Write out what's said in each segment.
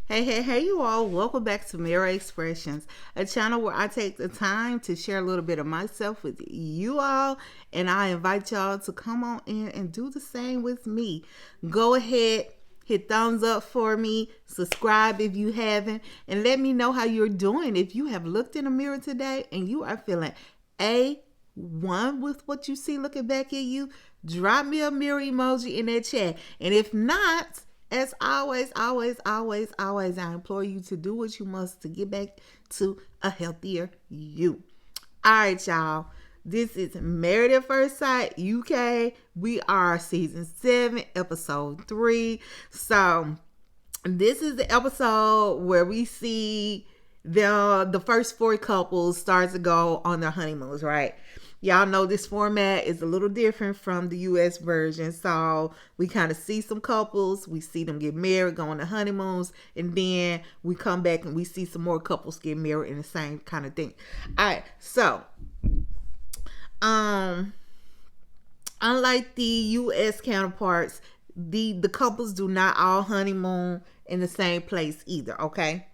Hey, you all. Welcome back to Mirror Expressions, a channel where I take the time to share a little bit of myself with you all, and I invite y'all to come on in and do the same with me. Go ahead, hit thumbs up for me, subscribe if you haven't, and let me know how you're doing. If you have looked in the mirror today and you are feeling A1 with what you see looking back at you, drop me a mirror emoji in that chat. And if not, as always, I implore you to do what you must to get back to a healthier you. All right, y'all. This is Married at First Sight UK. We are season 7, episode 3. So this is the episode where we see the first 4 couples start to go on their honeymoons, right? Y'all know this format is a little different from the US version. So we kind of see some couples, we see them get married, go on the honeymoons, and then we come back and we see some more couples get married in the same kind of thing. All right, so unlike the US counterparts, the couples do not all honeymoon in the same place either, okay?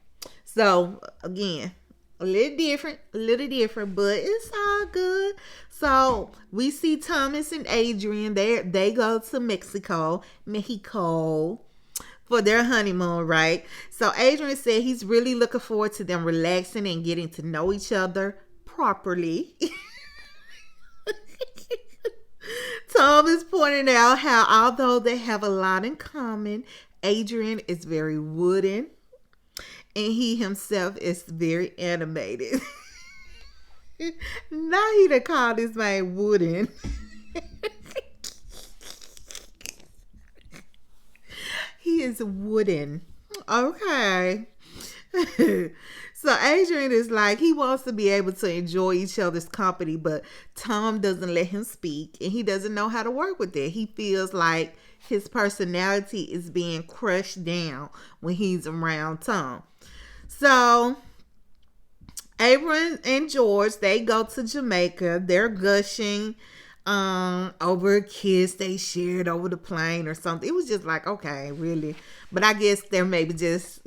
So again, a little different, but it's all good. So we see Thomas and Adrian. They go to Mexico for their honeymoon, right? So Adrian said he's really looking forward to them relaxing and getting to know each other properly. Tom is pointing out how although they have a lot in common, Adrian is very wooden and he himself is very animated. Now he done called his man wooden. He is wooden. Okay. So Adrian is like, he wants to be able to enjoy each other's company, but Tom doesn't let him speak and he doesn't know how to work with it. He feels like his personality is being crushed down when he's around Tom. So Adrian and George, they go to Jamaica. They're gushing over a kiss they shared over the plane or something. It was just like, okay, really. But I guess they're maybe just,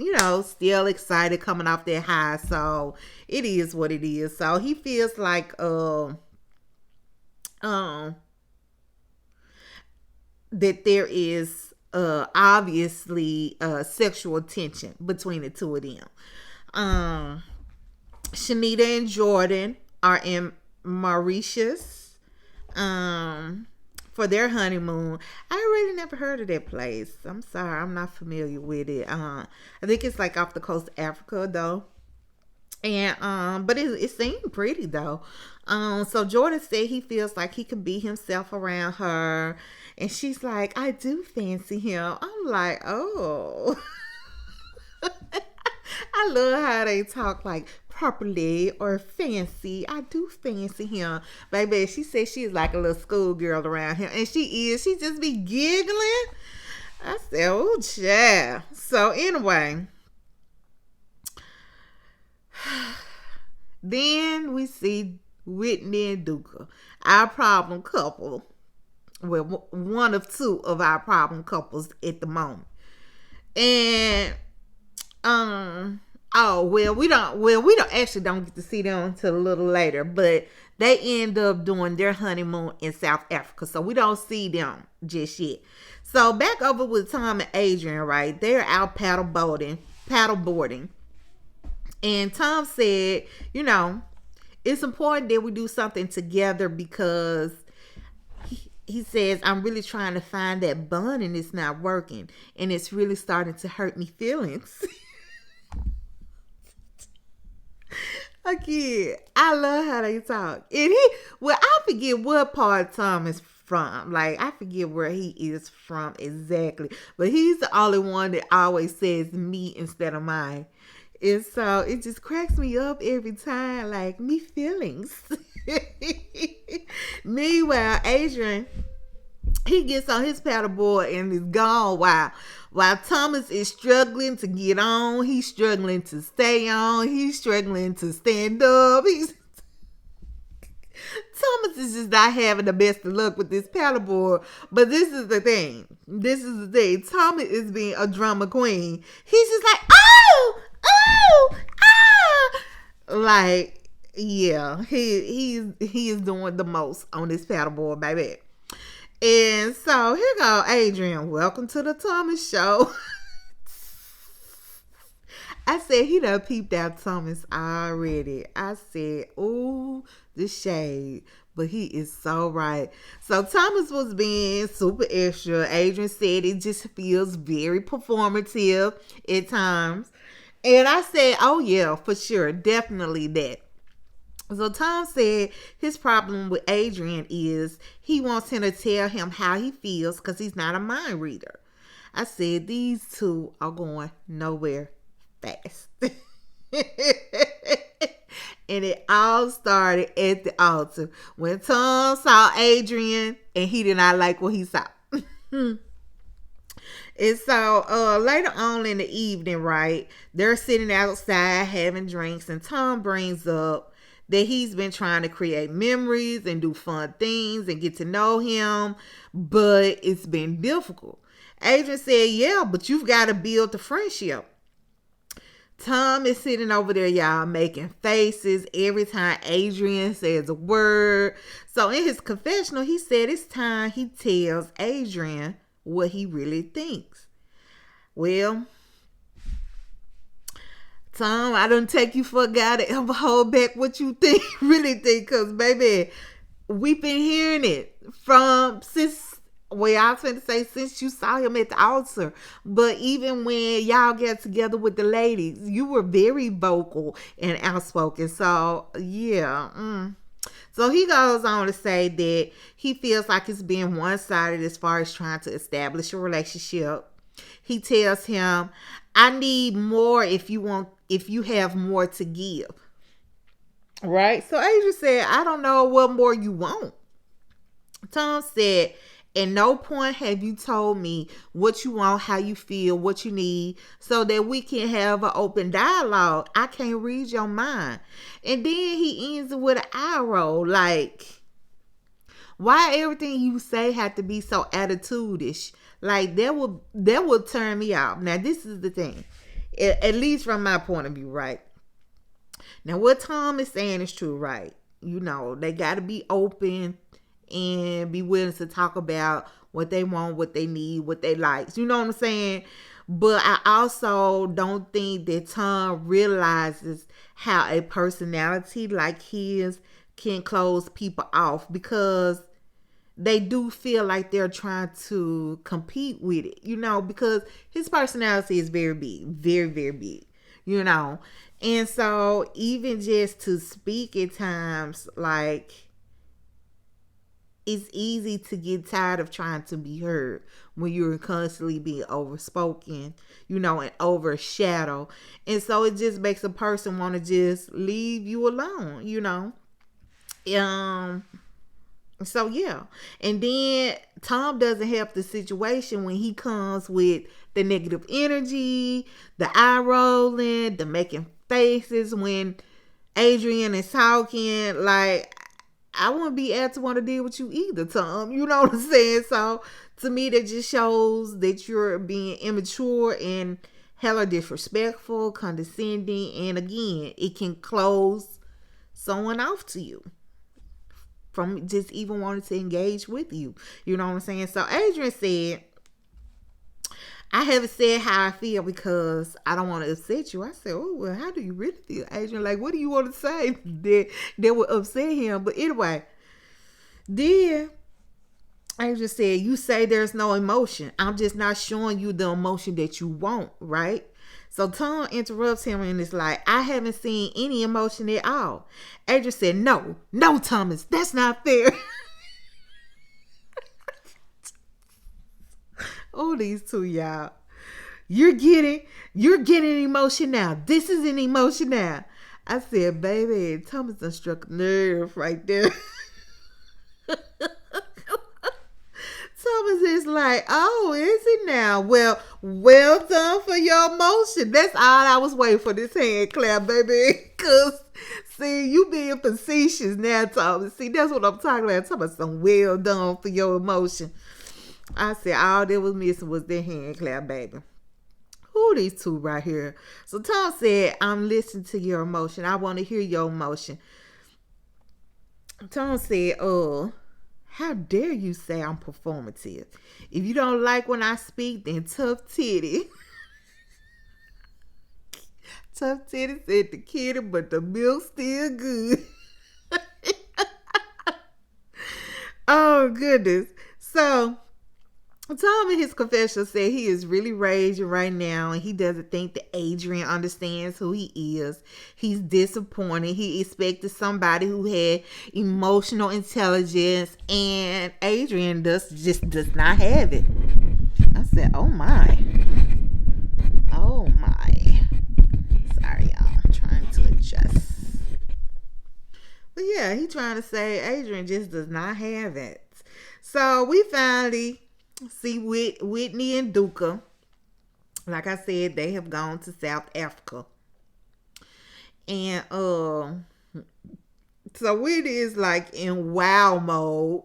still excited coming off their high. So it is what it is. So he feels like that there is obviously sexual tension between the two of them. Shanita and Jordan are in Mauritius for their honeymoon. I really never heard of that place. I'm sorry, I'm not familiar with it. I think it's like off the coast of Africa though. And but it seemed pretty though. So Jordan said he feels like he can be himself around her, and she's like, I do fancy him. I'm like, oh. I love how they talk like properly or fancy. I do fancy him. Baby, she said she's like a little schoolgirl around him. And she is. She just be giggling. I said, oh, yeah. So anyway. Then we see Whitney and Duka, our problem couple. Well, one of 2 of our problem couples at the moment. And we don't actually don't get to see them until a little later, but they end up doing their honeymoon in South Africa, so we don't see them just yet. So back over with Tom and Adrian, right? They're out paddle boarding, and Tom said, it's important that we do something together because he says, I'm really trying to find that bond and it's not working, and it's really starting to hurt me feelings. Again, I love how they talk. And I forget what part Tom is from. Like, I forget where he is from exactly. But he's the only one that always says me instead of mine. And so it just cracks me up every time. Like, me feelings. Meanwhile, Adrian, he gets on his paddleboard and is gone while Thomas is struggling to get on. He's struggling to stay on. He's struggling to stand up. Thomas is just not having the best of luck with this paddleboard. But this is the thing. Thomas is being a drama queen. He's just like, ah! Like, yeah, he is doing the most on this paddleboard, baby. And so here go Adrian. Welcome to the Thomas Show. I said he done peeped out Thomas already. I said, ooh, the shade. But he is so right. So Thomas was being super extra. Adrian said it just feels very performative at times. And I said, oh yeah, for sure. Definitely that. So Tom said his problem with Adrian is he wants him to tell him how he feels because he's not a mind reader. I said these two are going nowhere fast. And it all started at the altar when Tom saw Adrian and he did not like what he saw. And so later on in the evening, right, they're sitting outside having drinks, and Tom brings up that he's been trying to create memories and do fun things and get to know him, but it's been difficult. Adrian said, yeah, but you've got to build the friendship. Tom is sitting over there, y'all, making faces every time Adrian says a word. So in his confessional, he said it's time he tells Adrian what he really thinks. Well, Tom, I don't take you for a guy to ever hold back what you think, really think, because, baby, we've been hearing it since you saw him at the altar. But even when y'all get together with the ladies, you were very vocal and outspoken. So, yeah. So he goes on to say that he feels like it's being one-sided as far as trying to establish a relationship. He tells him, I need more if you have more to give. Right? So Adrian said, I don't know what more you want. Tom said, at no point have you told me what you want, how you feel, what you need, so that we can have an open dialogue. I can't read your mind. And then he ends it with an eye roll. Like, why everything you say have to be so attitude-ish? Like, that will turn me off. Now, this is the thing. At least from my point of view, right? Now, what Tom is saying is true, right? You know, they got to be open and be willing to talk about what they want, what they need, what they like. You know what I'm saying? But I also don't think that Tom realizes how a personality like his can close people off, because they do feel like they're trying to compete with it, you know, because his personality is very big, very, very big, you know. And so even just to speak at times, like, it's easy to get tired of trying to be heard when you're constantly being overspoken, you know, and overshadowed. And so it just makes a person want to just leave you alone, you know. So yeah. And then Tom doesn't help the situation when he comes with the negative energy, the eye rolling, the making faces when Adrian is talking. Like, I wouldn't be asked to want to deal with you either, Tom. You know what I'm saying? So to me, that just shows that you're being immature and hella disrespectful, condescending, and again, it can close someone off to you from just even wanting to engage with you. You know what I'm saying? So Adrian said, I haven't said how I feel because I don't want to upset you. I said, oh, well, how do you really feel, Adrian? Like, what do you want to say that would upset him? But anyway, then Adrian said, you say there's no emotion. I'm just not showing you the emotion that you want, right? So Tom interrupts him and is like, I haven't seen any emotion at all. Adrian said, no, Thomas, that's not fair. Oh, these two, y'all. You're getting emotion now. This is an emotion now. I said, baby, Thomas done struck a nerve right there. Thomas is like, oh, is it now? Well done for your emotion. That's all I was waiting for, this hand clap, baby. Because, see, you being facetious now, Thomas. See, that's what I'm talking about. I'm talking about some well done for your emotion. I said all that was missing was that hand clap, baby. Who these two right here? So Tom said, I'm listening to your emotion. I want to hear your emotion. Tom said, how dare you say I'm performative? If you don't like when I speak, then tough titty. Tough titty said the kitty, but the milk still good. Oh goodness. So Tom in his confession said he is really raging right now and he doesn't think that Adrian understands who he is. He's disappointed. He expected somebody who had emotional intelligence and Adrian just does not have it. I said, oh my. Oh my. Sorry y'all. I'm trying to adjust. But yeah, he trying to say Adrian just does not have it. So we finally see Whitney and Duka. Like I said, they have gone to South Africa. And so Whitney is like in wow mode.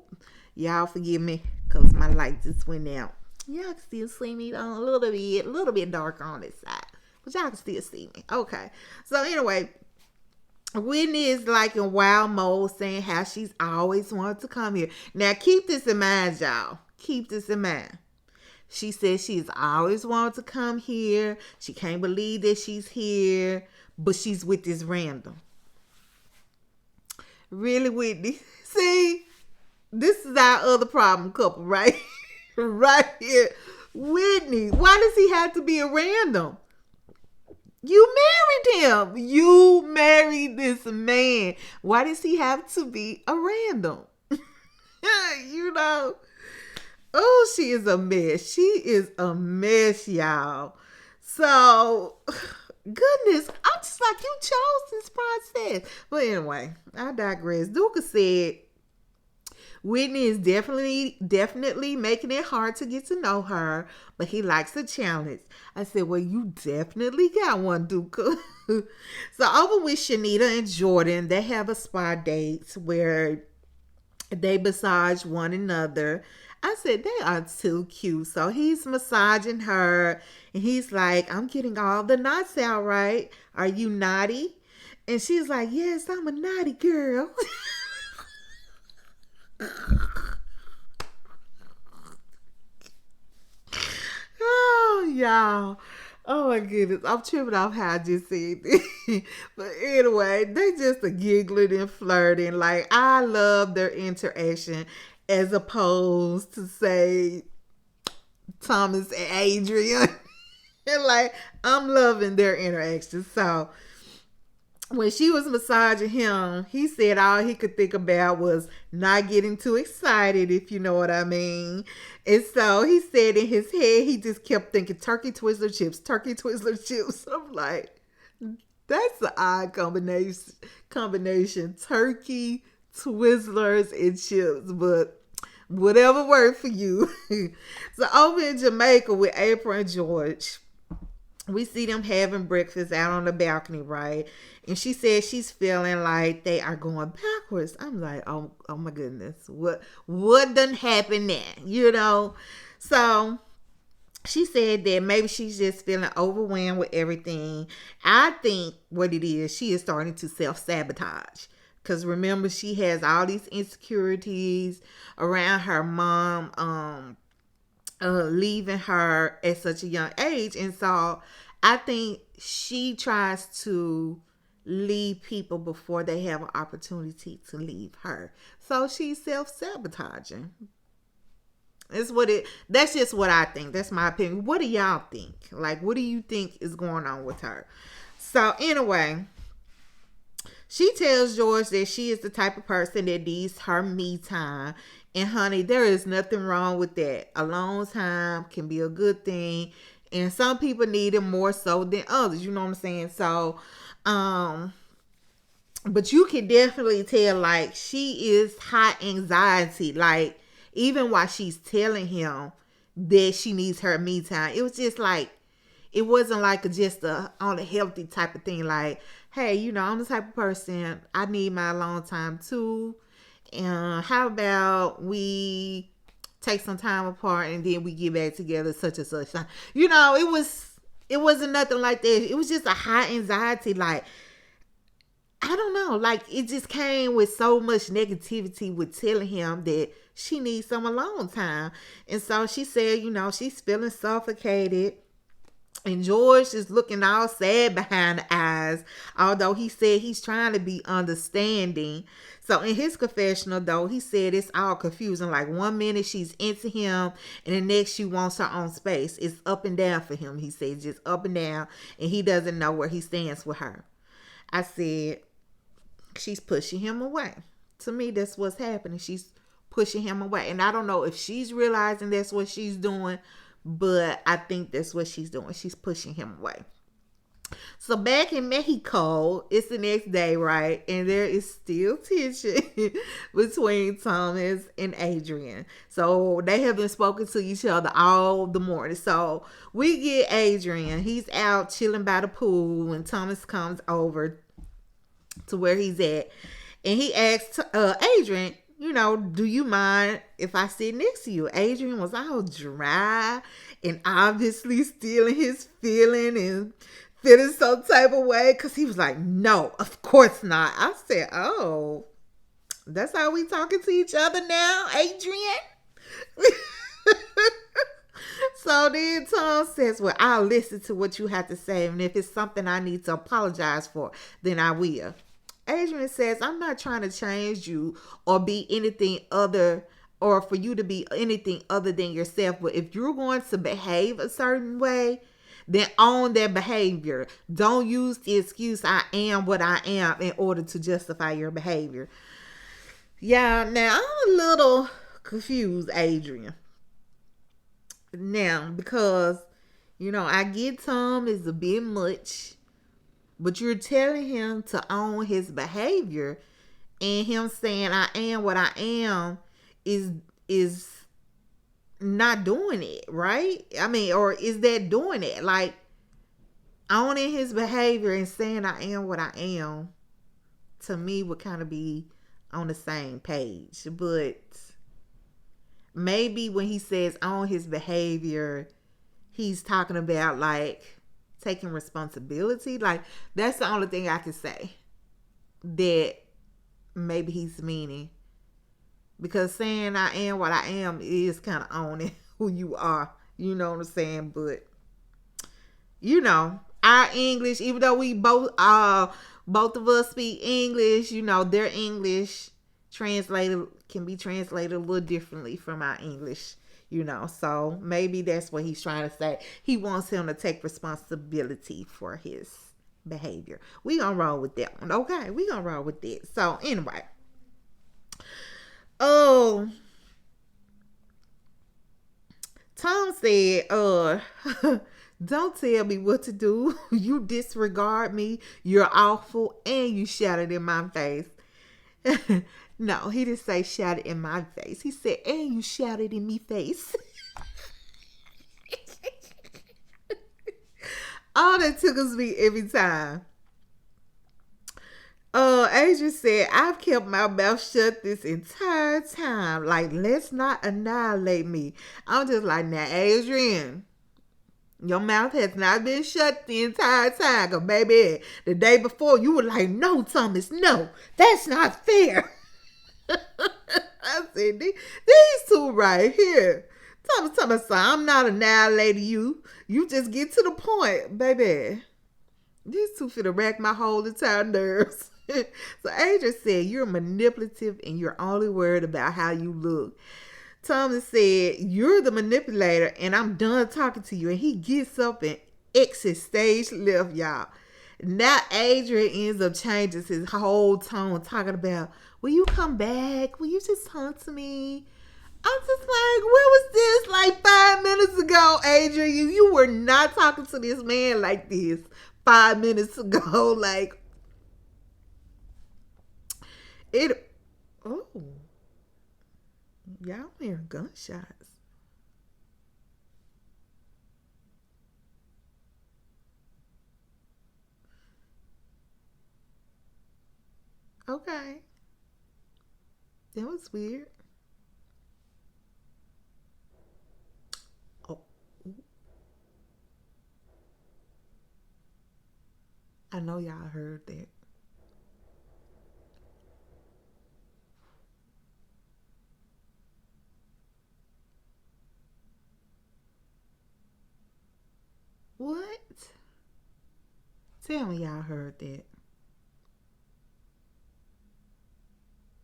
Y'all forgive me because my light just went out. Y'all can still see me a little bit darker on this side. But y'all can still see me. Okay. So anyway, Whitney is like in wild mode saying how she's always wanted to come here. Now keep this in mind, y'all. Keep this in mind. She says she's always wanted to come here. She can't believe that she's here, but she's with this random. Really, Whitney? See, this is our other problem couple, right? Right here. Whitney, why does he have to be a random? You married him. You married this man. Why does he have to be a random? You know. Oh, she is a mess. She is a mess, y'all. So, goodness, I'm just like, you chose this process. But anyway, I digress. Duka said Whitney is definitely making it hard to get to know her, but he likes a challenge. I said, well, you definitely got one, Duka. So over with Shanita and Jordan, they have a spa date where they massage one another. I said, they are too cute. So he's massaging her and he's like, I'm getting all the knots out, right? Are you naughty? And she's like, yes, I'm a naughty girl. Oh, y'all. Oh my goodness. I'm tripping off how I just said this. But anyway, they just are giggling and flirting. Like, I love their interaction as opposed to, say, Thomas and Adrian. And like, I'm loving their interaction. So when she was massaging him, he said all he could think about was not getting too excited, if you know what I mean. And so he said in his head, he just kept thinking turkey Twizzler chips, turkey Twizzler chips. I'm like, that's an odd combination. Turkey, Twizzlers, and chips. But whatever worked for you. So over in Jamaica with April and George, we see them having breakfast out on the balcony, right? And she says she's feeling like they are going backwards. I'm like, oh my goodness. What done happened there? You know? So she said that maybe she's just feeling overwhelmed with everything. I think what it is, she is starting to self-sabotage. Because remember, she has all these insecurities around her mom leaving her at such a young age. And so I think she tries to leave people before they have an opportunity to leave her. So she's self-sabotaging. That's just what I think. That's my opinion. What do y'all think? Like, what do you think is going on with her? So anyway, she tells George that she is the type of person that needs her me time. And honey, there is nothing wrong with that. Alone time can be a good thing. And some people need it more so than others. You know what I'm saying? So, but you can definitely tell, like, she is high anxiety. Like, even while she's telling him that she needs her me time, it was just like, it wasn't like just on a healthy type of thing. Like, hey, you know, I'm the type of person, I need my alone time too. And how about we take some time apart and then we get back together, such and such. You know, it was It wasn't nothing like that. It was just a high anxiety. Like, I don't know. Like, it just came with so much negativity with telling him that she needs some alone time. And so she said, she's feeling suffocated. And George is looking all sad behind the eyes, although he said he's trying to be understanding. So in his confessional, though, he said it's all confusing. Like, 1 minute she's into him, and the next she wants her own space. It's up and down for him. He says just up and down, and he doesn't know where he stands with her. I said, she's pushing him away. To me, that's what's happening. She's pushing him away. And I don't know if she's realizing that's what she's doing, but I think that's what she's doing. She's pushing him away. So back in Mexico, it's the next day, right? And there is still tension between Thomas and Adrian. So they have been spoken to each other all the morning. So we get Adrian. He's out chilling by the pool when Thomas comes over to where he's at. And he asks Adrian, do you mind if I sit next to you? Adrian was all dry and obviously stealing his feeling and feeling some type of way, because he was like, no, of course not. I said, oh, that's how we talking to each other now, Adrian? So then Tom says, well, I'll listen to what you have to say, and if it's something I need to apologize for, then I will. Adrian says, I'm not trying to change you or be anything other, or for you to be anything other than yourself. But if you're going to behave a certain way, then own that behavior. Don't use the excuse, I am what I am, in order to justify your behavior. Yeah, now I'm a little confused, Adrian. Now, because, I get Tom is a bit much. But you're telling him to own his behavior, and him saying I am what I am is not doing it, right? I mean, or is that doing it? Like, owning his behavior and saying I am what I am, to me, would kind of be on the same page. But maybe when he says own his behavior, he's talking about like taking responsibility. Like, that's the only thing I can say that maybe he's meaning, because saying I am what I am is kind of owning who you are, you know what I'm saying? But our English, even though we both of us speak English, their English can be translated a little differently from our English. So maybe that's what he's trying to say. He wants him to take responsibility for his behavior. We gonna roll with that one, okay? We gonna roll with it. So anyway, Tom said, don't tell me what to do. You disregard me. You're awful, and you shouted in my face. No, he didn't say shouted in my face. He said, and you shouted in me face. All that tickles me every time. Adrian said, I've kept my mouth shut this entire time. Like, let's not annihilate me. I'm just like, now, Adrian, your mouth has not been shut the entire time. Cause baby, the day before you were like, no, Thomas, no, that's not fair. I said, these two right here. Thomas, I'm not annihilating you. You just get to the point, baby. These two finna rack my whole entire nerves. So Adrian said, you're manipulative and you're only worried about how you look. Thomas said, you're the manipulator and I'm done talking to you. And he gets up and exits stage left, y'all. Now Adrian ends up changing his whole tone, talking about, will you come back? Will you just talk to me? I'm just like, where was this like 5 minutes ago, Adrian? You were not talking to this man like this 5 minutes ago. Like, it, oh, y'all hearing gunshots. Okay. That was weird. Oh, I know y'all heard that. What? Tell me y'all heard that.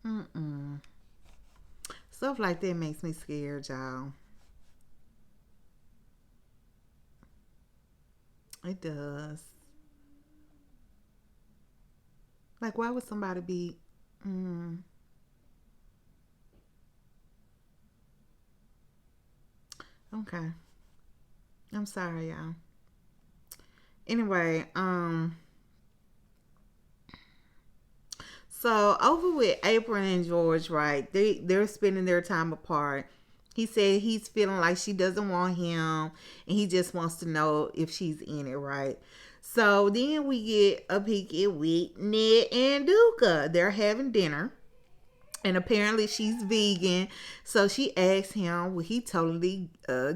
Mm-mm. Stuff like that makes me scared, y'all. It does. Like, why would somebody be? Mm, okay. I'm sorry, y'all. Anyway, so over with April and George, right? They're spending their time apart. He said he's feeling like she doesn't want him, and he just wants to know if she's in it, right? So then we get a peek at Whitney and Duka. They're having dinner, and apparently she's vegan. So she asked him, would he totally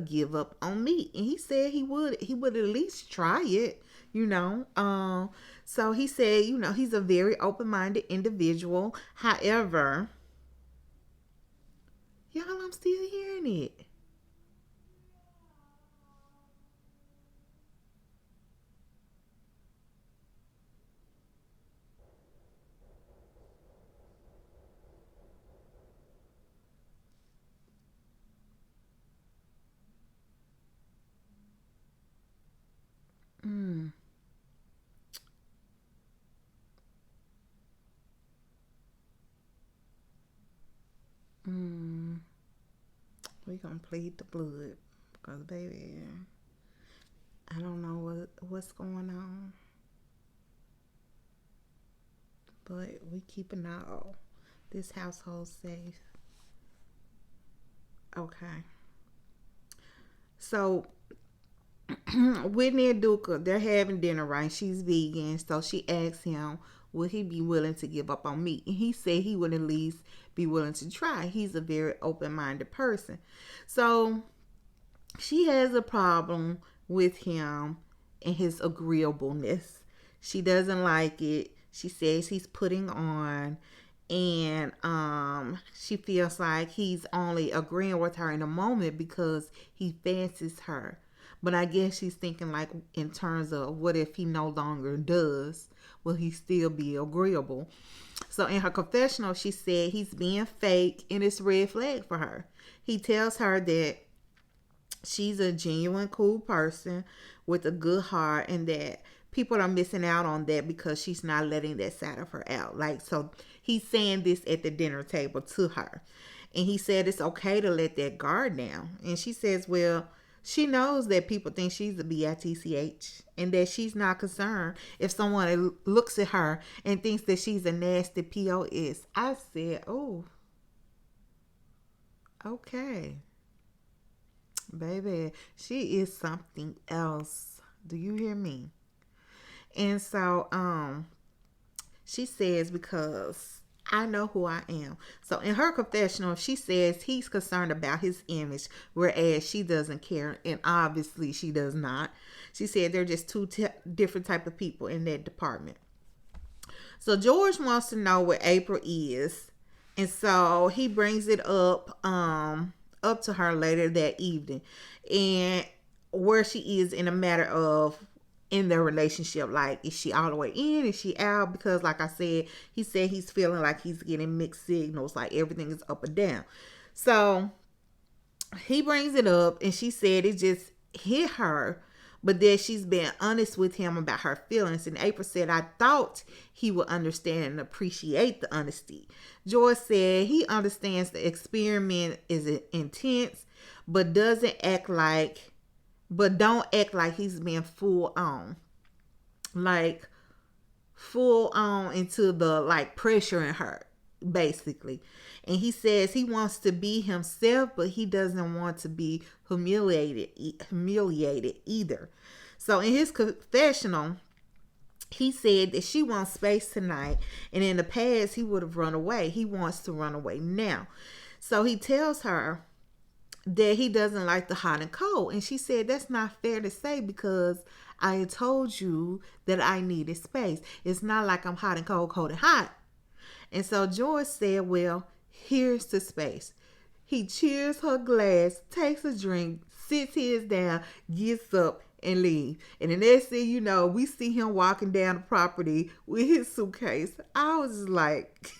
give up on meat? And he said he would. He would at least try it, you know. So he said, he's a very open-minded individual. However, y'all, I'm still hearing it. Mm, mm. We gonna plead the blood because, baby, I don't know what's going on, but we keeping all this household safe. Okay, so Whitney and Duka, they're having dinner, right? She's vegan, so she asked him, would he be willing to give up on meat? And he said he would at least be willing to try. He's a very open-minded person. So she has a problem with him and his agreeableness. She doesn't like it. She says he's putting on, and she feels like he's only agreeing with her in a moment because he fancies her. But I guess she's thinking, like, in terms of what if he no longer does, will he still be agreeable? So in her confessional, she said he's being fake, and it's red flag for her. He tells her that she's a genuine cool person with a good heart, and that people are missing out on that because she's not letting that side of her out. Like, so he's saying this at the dinner table to her, and he said it's okay to let that guard down. And she says, well, she knows that people think she's a bitch, and that she's not concerned if someone looks at her and thinks that she's a nasty pos. I said, oh, okay, baby, she is something else. Do you hear me? And so she says, because I know who I am. So in her confessional, she says he's concerned about his image, whereas she doesn't care, and obviously she does not. She said they're just two different type of people in that department. So George wants to know where April is, and so he brings it up to her later that evening, and where she is in a matter of in their relationship. Like, is she all the way in? Is she out? Because, like I said, he said he's feeling like he's getting mixed signals, like everything is up and down. So he brings it up, and she said it just hit her, but then she's been honest with him about her feelings. And April said, I thought he would understand and appreciate the honesty. Joy said he understands the experiment is intense, but don't act like he's being like full on into the like pressuring her, basically. And he says he wants to be himself, but he doesn't want to be humiliated either. So in his confessional, he said that she wants space tonight, and in the past he would have run away. He wants to run away now. So he tells her that he doesn't like the hot and cold. And she said, that's not fair to say because I had told you that I needed space. It's not like I'm hot and cold, cold and hot. And so George said, well, here's the space. He cheers her glass, takes a drink, sits his down, gets up, and leaves. And the next thing you know, we see him walking down the property with his suitcase. I was like,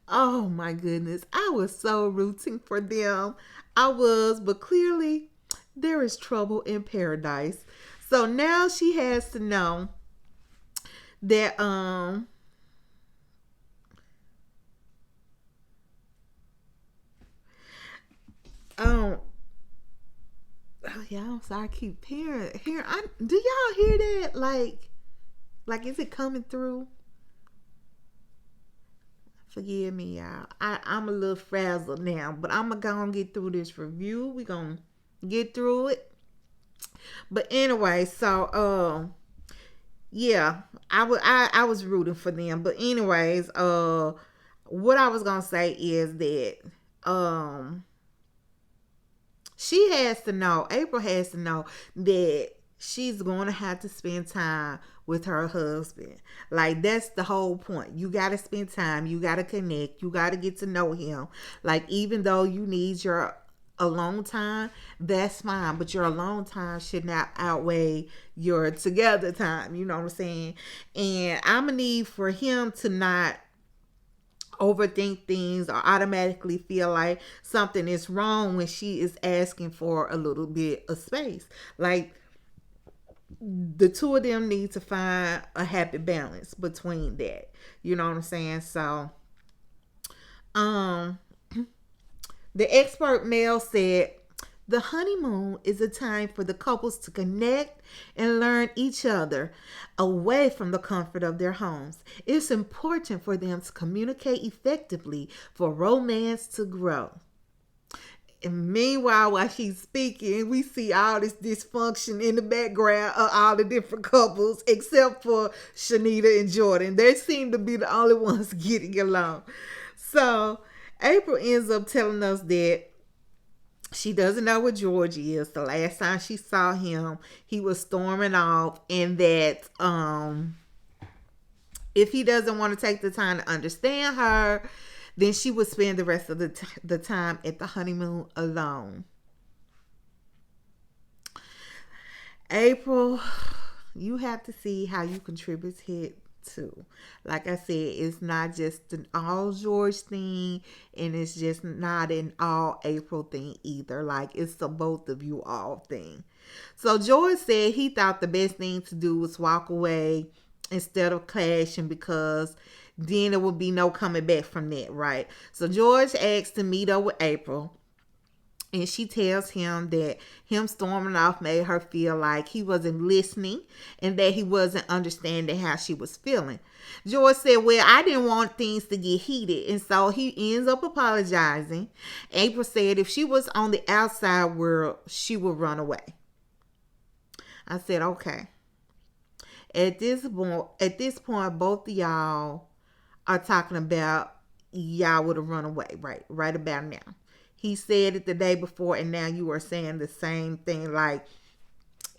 oh my goodness. I was so rooting for them. I was, but clearly there is trouble in paradise. So now she has to know that oh yeah, I'm sorry. I keep hearing. Do y'all hear that? Like, is it coming through? Forgive me, y'all. I'm a little frazzled now, but I'm gonna go and get through this review. We gonna get through it. But anyway, so yeah, I was rooting for them. But anyways, what I was gonna say is that she has to know, April has to know that she's going to have to spend time with her husband. Like, that's the whole point. You got to spend time. You got to connect. You got to get to know him. Like, even though you need your alone time, that's fine. But your alone time should not outweigh your together time. You know what I'm saying? And I'm going to need for him to not overthink things or automatically feel like something is wrong when she is asking for a little bit of space. Like, the two of them need to find a happy balance between that. You know what I'm saying? So the expert male said, the honeymoon is a time for the couples to connect and learn each other away from the comfort of their homes. It's important for them to communicate effectively for romance to grow. And meanwhile, while she's speaking, we see all this dysfunction in the background of all the different couples, except for Shanita and Jordan. They seem to be the only ones getting along. So April ends up telling us that she doesn't know what George is. The last time she saw him, he was storming off, and that if he doesn't want to take the time to understand her, then she would spend the rest of the time at the honeymoon alone. April, you have to see how you contributed too. Like I said, it's not just an all George thing, and it's just not an all April thing either. Like, it's the both of you all thing. So George said he thought the best thing to do was walk away instead of clashing, because then there would be no coming back from that, right? So George asked to meet up with April, and she tells him that him storming off made her feel like he wasn't listening and that he wasn't understanding how she was feeling. George said, well, I didn't want things to get heated. And so he ends up apologizing. April said if she was on the outside world, she would run away. I said, okay. At this point, both of y'all are talking about y'all would have run away right about now. He said it the day before, and now you are saying the same thing. Like,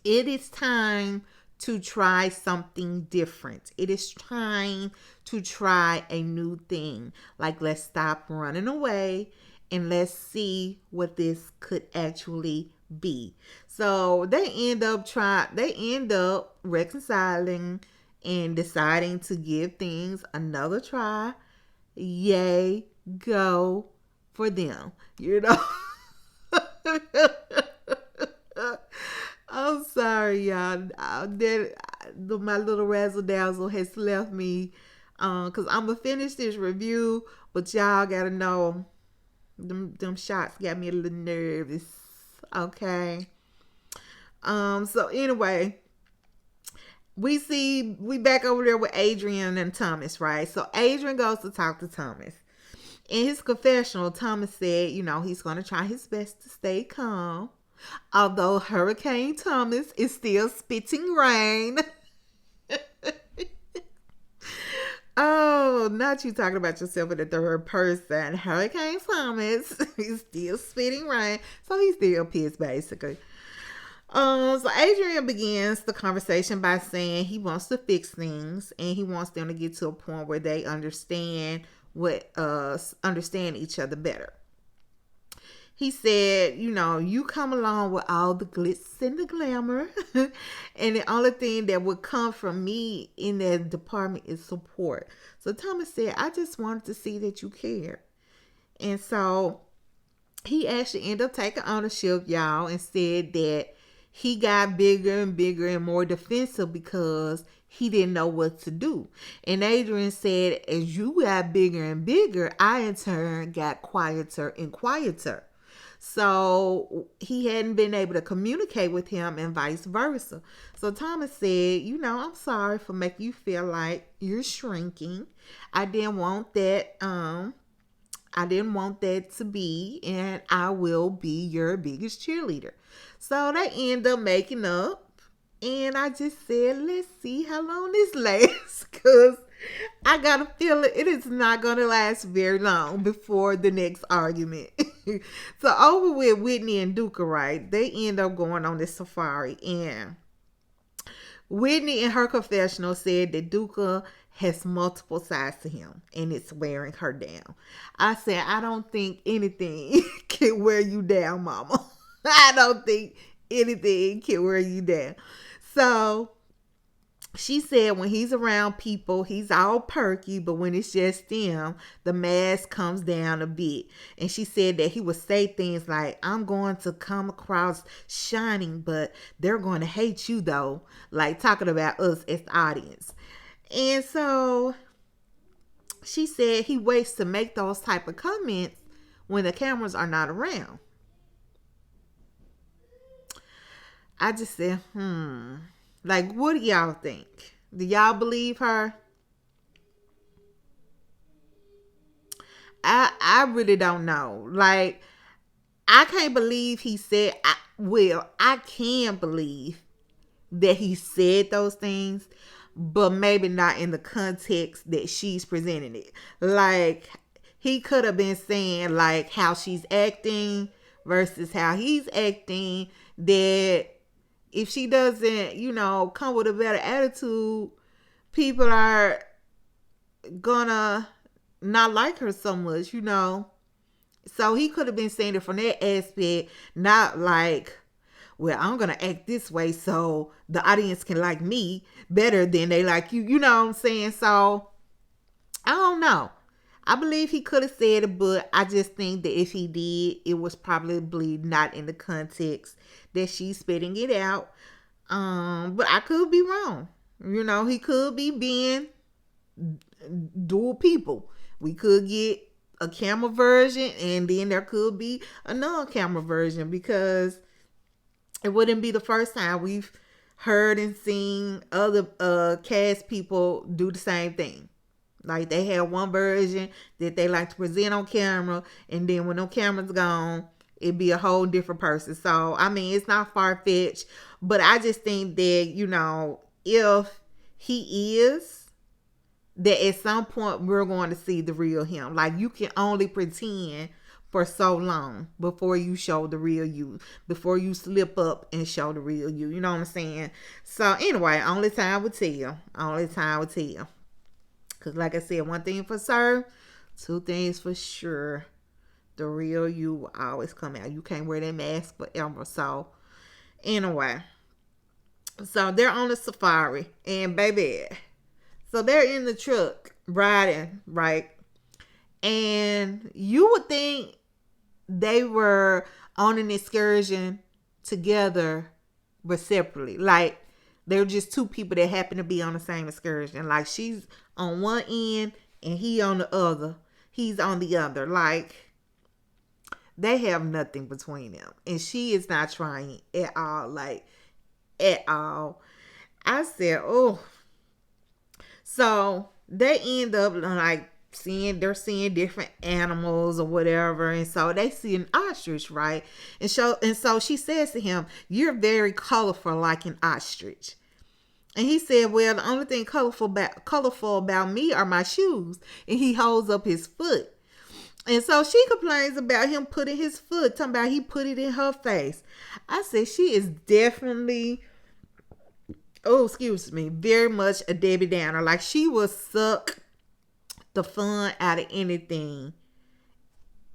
it is time to try something different. It is time to try a new thing. Like, let's stop running away and let's see what this could actually be. So they end up reconciling and deciding to give things another try. Yay, go for them, you know. I'm sorry, y'all. My little razzle dazzle has left me, because I'm gonna finish this review, but y'all gotta know them shots got me a little nervous. Okay. So anyway, we back over there with Adrian and Thomas, right? So Adrian goes to talk to Thomas. In his confessional, Thomas said, he's going to try his best to stay calm, although Hurricane Thomas is still spitting rain. Oh, Oh, not you talking about yourself in the third person. Hurricane Thomas. He's still spitting rain. So he's still pissed, basically. So Adrian begins the conversation by saying he wants to fix things and he wants them to get to a point where they understand each other better. He said, you come along with all the glitz and the glamour. And the only thing that would come from me in that department is support. So Thomas said, I just wanted to see that you care. And so he actually ended up taking ownership, y'all, and said that he got bigger and bigger and more defensive because he didn't know what to do. And Adrian said, as you got bigger and bigger, I in turn got quieter and quieter. So he hadn't been able to communicate with him and vice versa. So Thomas said, I'm sorry for making you feel like you're shrinking. I didn't want that. I didn't want that to be, and I will be your biggest cheerleader. So they end up making up, and I just said, let's see how long this lasts, because I got a feeling it is not going to last very long before the next argument. So over with Whitney and Duka, right, they end up going on this safari, and Whitney in her confessional said that Duka has multiple sides to him and it's wearing her down. I said, I don't think anything can wear you down, mama. I don't think anything can wear you down. So she said when he's around people, he's all perky, but when it's just them, the mask comes down a bit. And she said that he would say things like, I'm going to come across shining, but they're going to hate you though. Like talking about us as the audience. And so she said he waits to make those type of comments when the cameras are not around. I just said, like, what do y'all think? Do y'all believe her? I really don't know. Like, I can't believe he said, I can believe that he said those things, but maybe not in the context that she's presenting it. Like, he could have been saying, like, how she's acting versus how he's acting, that if she doesn't, come with a better attitude, people are gonna not like her so much, So he could have been saying it from that aspect, not like, well, I'm going to act this way so the audience can like me better than they like you. You know what I'm saying? So, I don't know. I believe he could have said it, but I just think that if he did, it was probably not in the context that she's spitting it out. But I could be wrong. He could be being dual people. We could get a camera version and then there could be a non-camera version, because it wouldn't be the first time we've heard and seen other cast people do the same thing. Like, they have one version that they like to present on camera, and then when no camera's gone, it'd be a whole different person. So, I mean, it's not far-fetched, but I just think that, if he is, that at some point we're going to see the real him. Like, you can only pretend for so long before you show the real you, before you slip up and show the real you. You know what I'm saying? So anyway, only time will tell. Only time will tell. Because like I said, one thing for certain, two things for sure. The real you will always come out. You can't wear that mask forever. So anyway, so they're on the safari, and baby, so they're in the truck riding, right? And you would think they were on an excursion together, but separately. Like, they're just two people that happen to be on the same excursion. Like, she's on one end and he on the other. He's on the other. Like, they have nothing between them. And she is not trying at all. Like, at all. I said, oh. So, they end up, like, they're seeing different animals or whatever, and so they see an ostrich, right? And so she says to him, you're very colorful like an ostrich. And he said, well, the only thing colorful about me are my shoes. And he holds up his foot. And so she complains about him putting his foot, talking about he put it in her face. I said, she is definitely, oh, excuse me, very much a Debbie Downer. Like, she will suck the fun out of anything,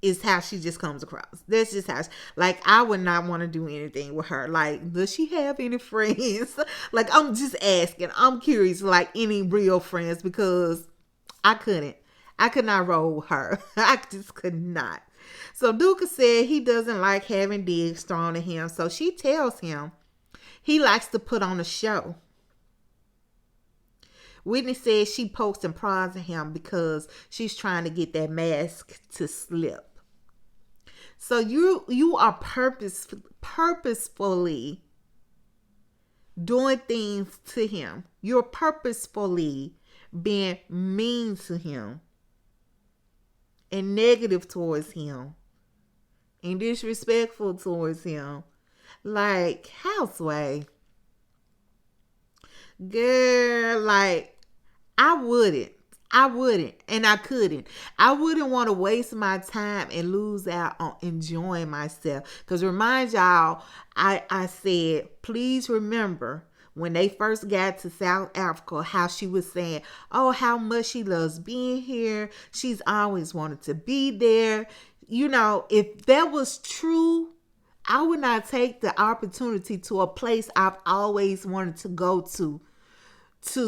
is how she just comes across. That's just how like, I would not want to do anything with her. Like, does she have any friends? Like, I'm just asking. I'm curious, like, any real friends, because I could not roll with her. I just could not. So Duka said he doesn't like having digs thrown at him. So she tells him he likes to put on a show. Whitney says she pokes and prods at him because she's trying to get that mask to slip. So you are purposefully doing things to him. You're purposefully being mean to him and negative towards him and disrespectful towards him. Like, houseway. Girl, like, I wouldn't, and I couldn't. I wouldn't want to waste my time and lose out on enjoying myself. Because remind y'all, I said, please remember when they first got to South Africa, how she was saying, oh, how much she loves being here. She's always wanted to be there. You know, if that was true, I would not take the opportunity to a place I've always wanted to go to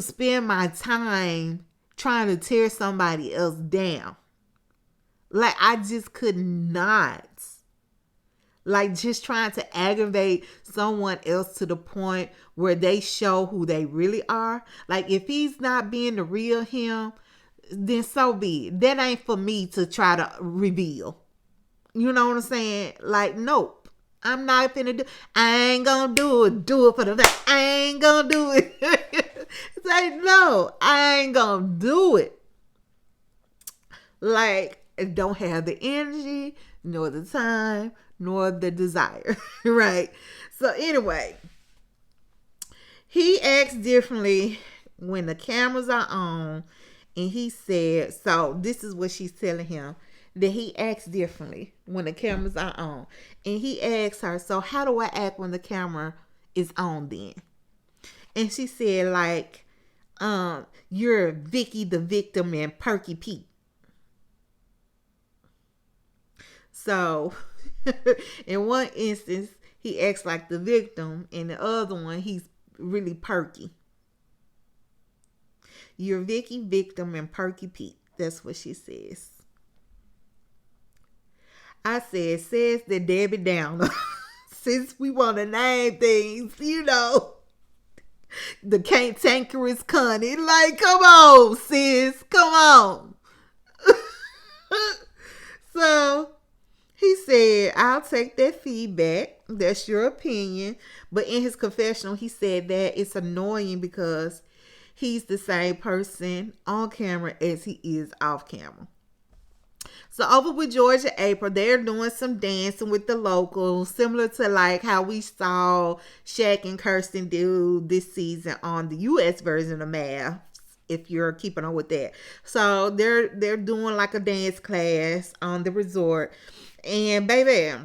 spend my time trying to tear somebody else down. Like, I just could not. Like, just trying to aggravate someone else to the point where they show who they really are. Like, if he's not being the real him, then so be it. That ain't for me to try to reveal. You know what I'm saying? Like, nope. I'm not finna do. I ain't gonna do it. Do it for the fact. I ain't gonna do it. It's like, no, I ain't gonna do it. Like, I don't have the energy, nor the time, nor the desire. Right? So anyway, he acts differently when the cameras are on. And he said, so this is what she's telling him, that he acts differently when the cameras are on. And he asks her, so how do I act when the camera is on then? And she said, like, you're Vicky the victim and Perky Pete. So in one instance, he acts like the victim. In the other one, he's really Perky. You're Vicky, victim, and Perky Pete. That's what she says. I said, says the Debbie Downer. Since we want to name things, you know, the cantankerous Connie. Like, come on, sis. Come on. So he said, I'll take that feedback. That's your opinion. But in his confessional, he said that it's annoying because he's the same person on camera as he is off camera. So over with George and April, they're doing some dancing with the locals, similar to like how we saw Shaq and Kirsten do this season on the U.S. version of Math, if you're keeping on with that. So they're doing like a dance class on the resort. And baby,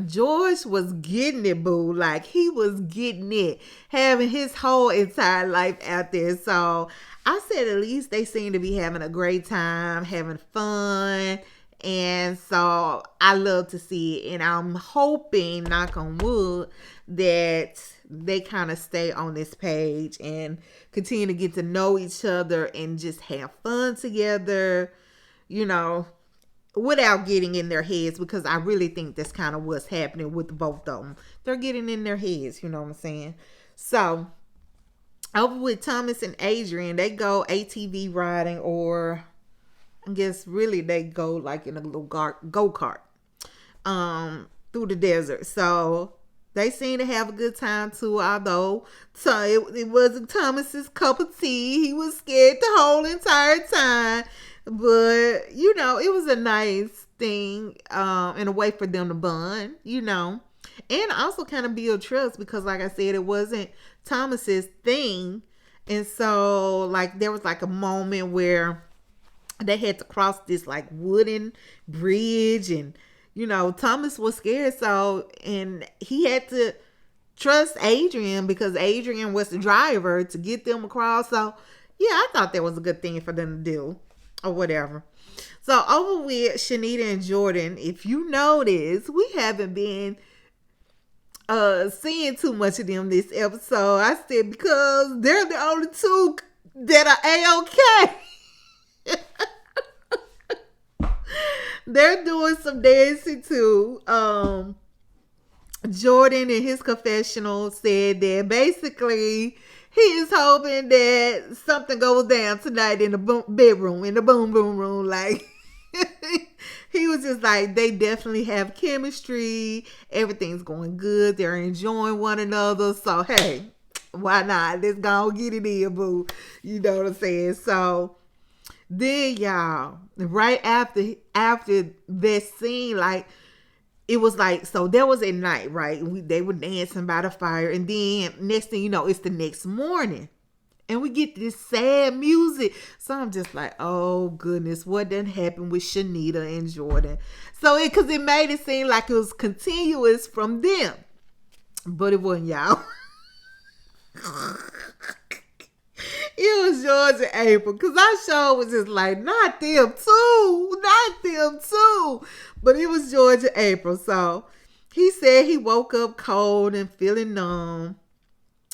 George was getting it, boo. Like, he was getting it, having his whole entire life out there. So I said, at least they seem to be having a great time, having fun. And so I love to see it. And I'm hoping, knock on wood, that they kind of stay on this page and continue to get to know each other and just have fun together, you know, without getting in their heads, because I really think that's kind of what's happening with both of them. They're getting in their heads, you know what I'm saying? So over with Thomas and Adrian, they go ATV riding, or I guess really they go like in a little go-kart through the desert. So they seem to have a good time too, although it wasn't Thomas's cup of tea. He was scared the whole entire time. But, you know, it was a nice thing in a way for them to bond, you know. And also kind of build trust because, like I said, it wasn't Thomas's thing. And so like there was like a moment where they had to cross this like wooden bridge, and Thomas was scared, so and he had to trust Adrian because Adrian was the driver to get them across. So yeah, I thought that was a good thing for them to do or whatever. So over with Shanita and Jordan, if you notice, we haven't been seeing too much of them this episode. I said because they're the only two that are A-okay. They're doing some dancing too. Jordan in his confessional said that basically he is hoping that something goes down tonight in the bedroom, in the boom boom room. Like he was just like, they definitely have chemistry. Everything's going good. They're enjoying one another. So hey, why not? Let's go get it in, boo. You know what I'm saying? So then y'all, right after that scene, like it was like, so there was a night, right? They were dancing by the fire, and then next thing you know, it's the next morning, and we get this sad music. So I'm just like, oh goodness, what done happened with Shanita and Jordan? So because it made it seem like it was continuous from them, but it wasn't, y'all. It was George and April, because our show was just like, not them too. But it was George and April. So he said he woke up cold and feeling numb.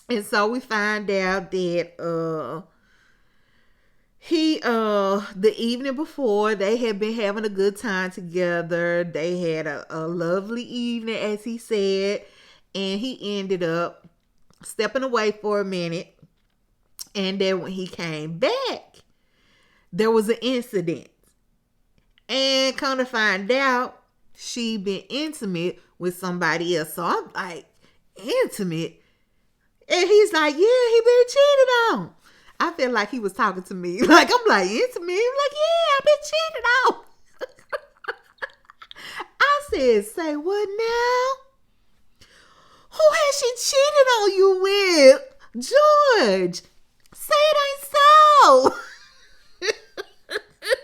And so we find out that the evening before, they had been having a good time together. They had a lovely evening, as he said. And he ended up stepping away for a minute. And then when he came back, there was an incident. And come to find out, she been intimate with somebody else. So I'm like, intimate? And he's like, yeah, he been cheated on. I feel like he was talking to me. Like, I'm like, intimate? I'm like, yeah, I've been cheated on. I said, say what now? Who has she cheated on you with? George. Say it ain't so.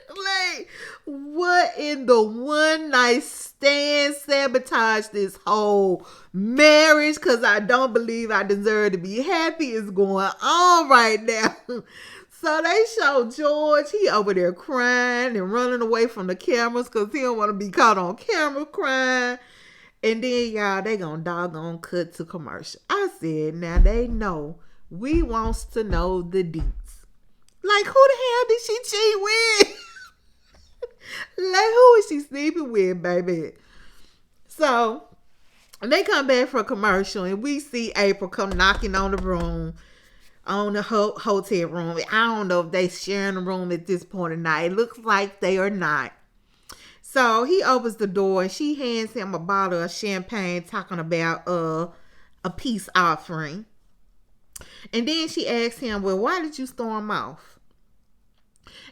Like, what in the one night stand sabotaged this whole marriage? Because I don't believe I deserve to be happy is going on right now. So they show George, he over there crying and running away from the cameras because he don't want to be caught on camera crying. And then y'all, they gonna doggone cut to commercial. I said, now they know. We wants to know the deets. Like, who the hell did she cheat with? Like, who is she sleeping with, baby? So, they come back for a commercial, and we see April come knocking on the room, on the hotel room. I don't know if they sharing a room at this point in night. It looks like they are not. So, he opens the door, and she hands him a bottle of champagne, talking about a peace offering. And then she asks him, well, why did you storm off?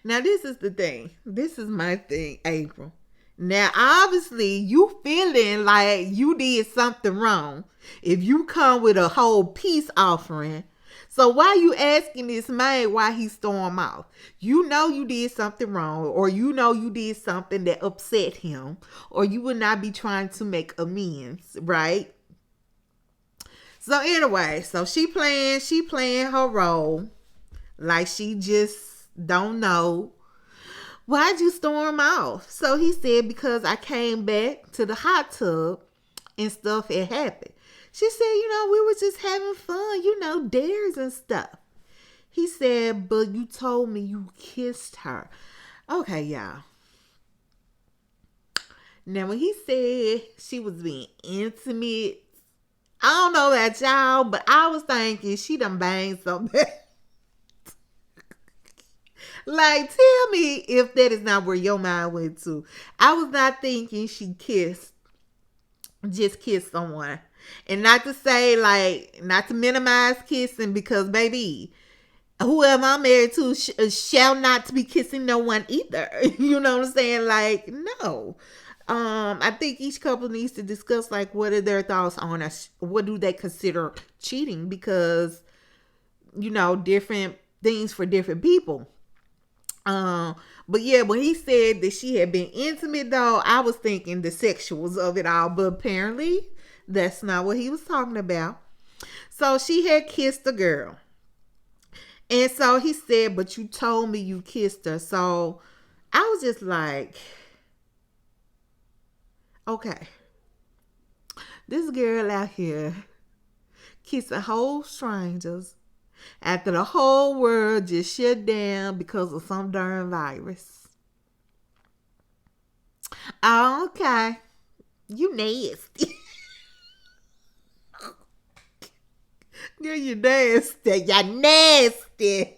Now, this is the thing. This is my thing, April. Now, obviously, you feeling like you did something wrong if you come with a whole peace offering. So why you asking this man why he stormed off? You know you did something wrong, or you know you did something that upset him, or you would not be trying to make amends, right? So anyway, so she playing her role like she just don't know. Why'd you storm off? So he said, because I came back to the hot tub and stuff had happened. She said, we were just having fun, dares and stuff. He said, but you told me you kissed her. Okay, y'all. Now, when he said she was being intimate, I don't know about y'all, but I was thinking she done banged something. Like, tell me if that is not where your mind went to. I was not thinking she just kissed someone. And not to say, like, not to minimize kissing, because, baby, whoever I'm married to shall not be kissing no one either. You know what I'm saying? Like, no. I think each couple needs to discuss, like, what are their thoughts on us? What do they consider cheating? Because different things for different people. But yeah, when he said that she had been intimate though, I was thinking the sexuals of it all, but apparently that's not what he was talking about. So she had kissed the girl. And so he said, but you told me you kissed her. So I was just like, okay, this girl out here kissing whole strangers after the whole world just shut down because of some darn virus. Okay, you nasty. Girl, you nasty. You nasty.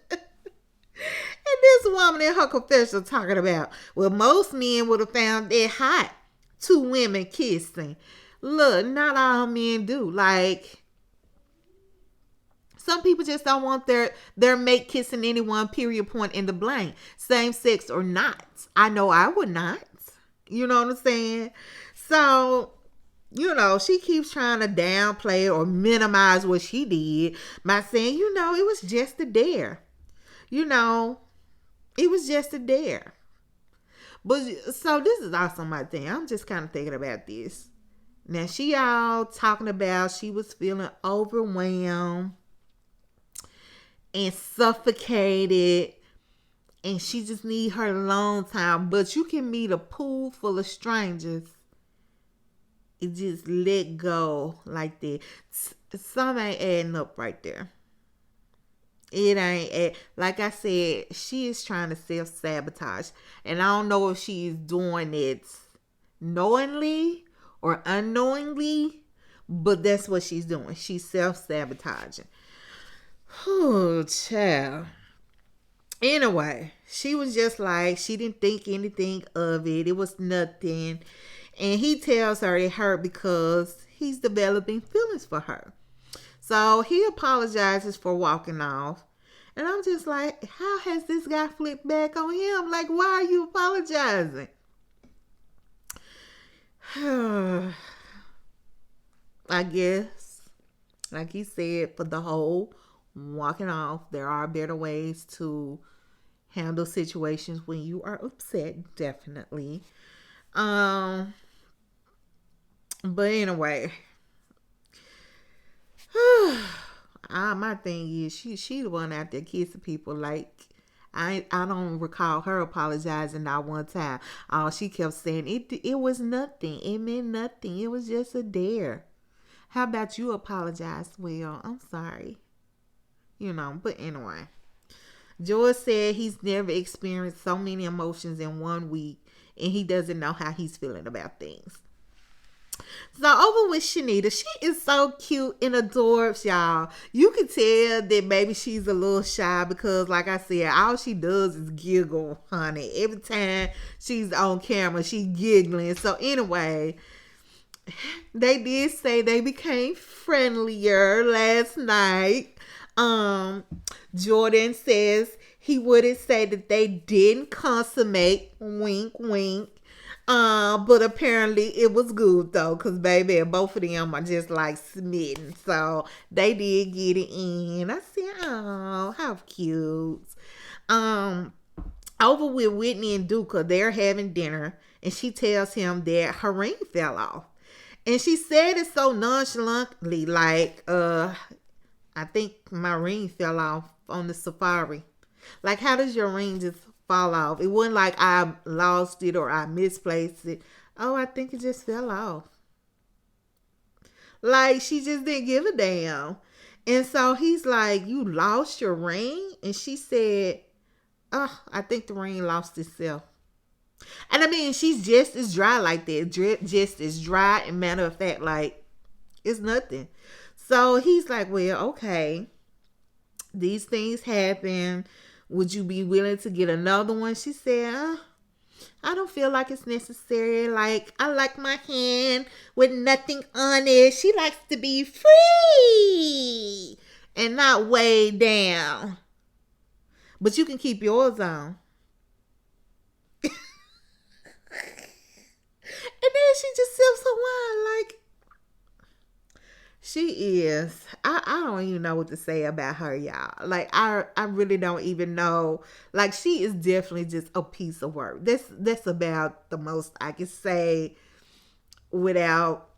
And this woman in her confession talking about, well, most men would have found it hot. Two women kissing. Look, not all men do. Like, some people just don't want their mate kissing anyone, period, point in the blank. Same sex or not. I know I would not. You know what I'm saying? So, she keeps trying to downplay or minimize what she did by saying, it was just a dare. It was just a dare. But so this is also my thing. I'm just kind of thinking about this. Now she all talking about she was feeling overwhelmed and suffocated and she just need her alone time. But you can meet a pool full of strangers and just let go like that. Some ain't adding up right there. It ain't, like I said, she is trying to self-sabotage. And I don't know if she is doing it knowingly or unknowingly, but that's what she's doing. She's self-sabotaging. Oh, child. Anyway, she was just like, she didn't think anything of it. It was nothing. And he tells her it hurt because he's developing feelings for her. So he apologizes for walking off. And I'm just like, how has this guy flipped back on him? Like, why are you apologizing? I guess, like he said, for the whole walking off, there are better ways to handle situations when you are upset, definitely. But anyway, my thing is she the one out there kissing people. Like I don't recall her apologizing not one time. All she kept saying it was nothing. It meant nothing. It was just a dare. How about you apologize? Well, I'm sorry. But anyway. George said he's never experienced so many emotions in 1 week and he doesn't know how he's feeling about things. So over with Shanita. She is so cute and adorbs, y'all. You can tell that maybe she's a little shy because, like I said, all she does is giggle, honey. Every time she's on camera, she's giggling. So anyway, they did say they became friendlier last night. Jordan says he wouldn't say that they didn't consummate, wink wink, but apparently it was good though, because baby, both of them are just like smitten, so they did get it in. I said, oh, how cute. Over with Whitney and Duka, they're having dinner and she tells him that her ring fell off. And she said it so nonchalantly, like, I think my ring fell off on the safari. Like, how does your ring just fall off? It wasn't like I lost it or I misplaced it. Oh, I think it just fell off. Like, she just didn't give a damn. And so he's like, you lost your ring? And she said, oh, I think the ring lost itself. And I mean, she's just as dry like that. Just as dry. And matter of fact, like, it's nothing. So he's like, well, okay. These things happen. Would you be willing to get another one? She said, I don't feel like it's necessary. Like, I like my hand with nothing on it. She likes to be free and not weighed down. But you can keep yours on. And then she just sips her wine like, She is. I don't even know what to say about her, y'all. Like I really don't even know. Like she is definitely just a piece of work. That's about the most I can say without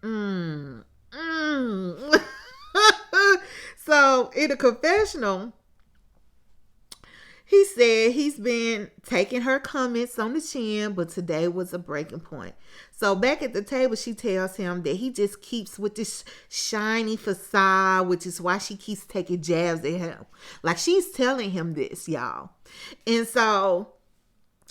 mm. So in a confessional, he said he's been taking her comments on the chin, but today was a breaking point. So back at the table, she tells him that he just keeps with this shiny facade, which is why she keeps taking jabs at him. Like she's telling him this, y'all. And so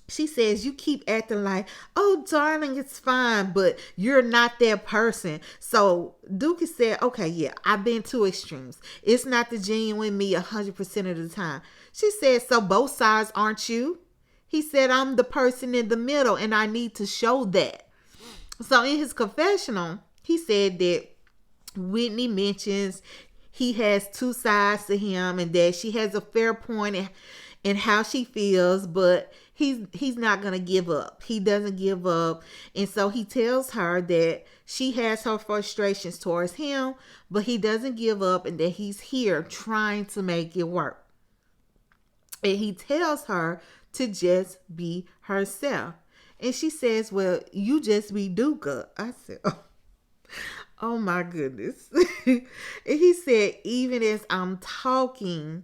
she says, you keep acting like, oh, darling, it's fine, but you're not that person. So Duka said, okay, yeah, I've been to extremes. It's not the genuine me 100% of the time. She said, so both sides aren't you? He said, I'm the person in the middle and I need to show that. So in his confessional, he said that Whitney mentions he has two sides to him and that she has a fair point in how she feels, but he's not gonna give up. He doesn't give up. And so he tells her that she has her frustrations towards him, but he doesn't give up and that he's here trying to make it work. And he tells her to just be herself. And she says, well, you just be Duka. I said, oh my goodness. And he said, even as I'm talking,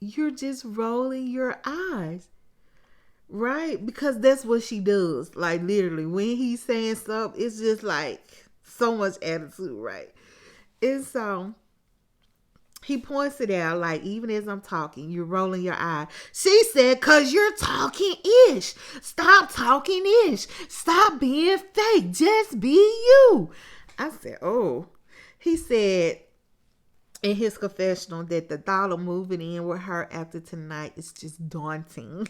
you're just rolling your eyes. Right? Because that's what she does. Like literally, when he's saying stuff, it's just like so much attitude, right? And so he points it out, like, even as I'm talking, you're rolling your eye. She said, cause you're talking ish. Stop talking ish. Stop being fake. Just be you. I said, oh. He said in his confessional that the thought of moving in with her after tonight is just daunting.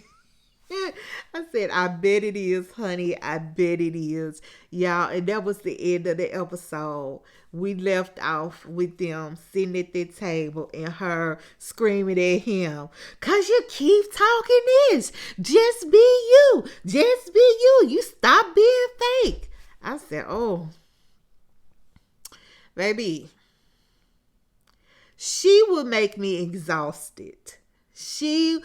I said, I bet it is, honey. I bet it is. Y'all, and that was the end of the episode. We left off with them sitting at the table and her screaming at him, cause you keep talking this. Just be you. Just be you. You stop being fake. I said, oh, baby, she will make me exhausted. She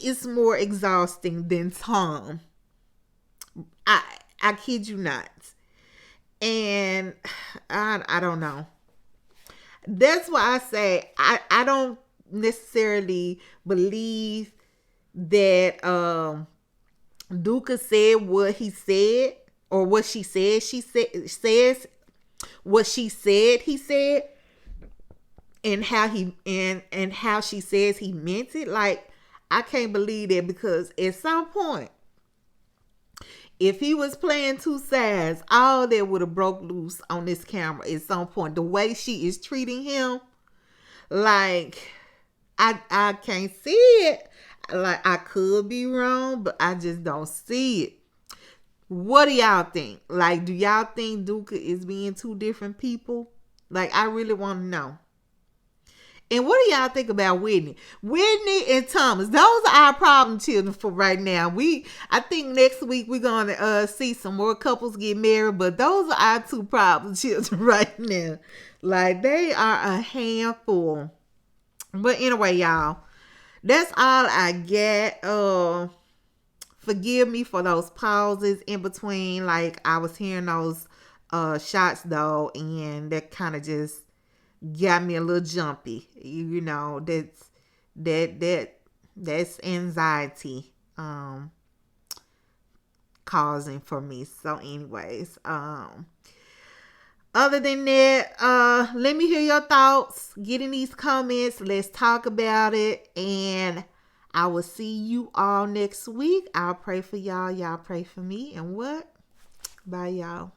is more exhausting than Tom. I kid you not. And I don't know. That's why I say I don't necessarily believe that Duka said what he said or what she said says what she said he said. And how how she says he meant it. Like, I can't believe that, because at some point, if he was playing two sides, all that would have broke loose on this camera at some point. The way she is treating him, like, I can't see it. Like, I could be wrong, but I just don't see it. What do y'all think? Like, do y'all think Duka is being two different people? Like, I really want to know. And what do y'all think about Whitney? Whitney and Thomas. Those are our problem children for right now. I think next week we're going to see some more couples get married. But those are our two problem children right now. Like, they are a handful. But anyway, y'all, that's all I get. Forgive me for those pauses in between. Like, I was hearing those shots, though. And that kind of just got me a little jumpy. You know, that's anxiety causing for me. So anyways, other than that, let me hear your thoughts. Get in these comments. Let's talk about it. And I will see you all next week. I'll pray for y'all. Y'all pray for me. And what? Bye, y'all.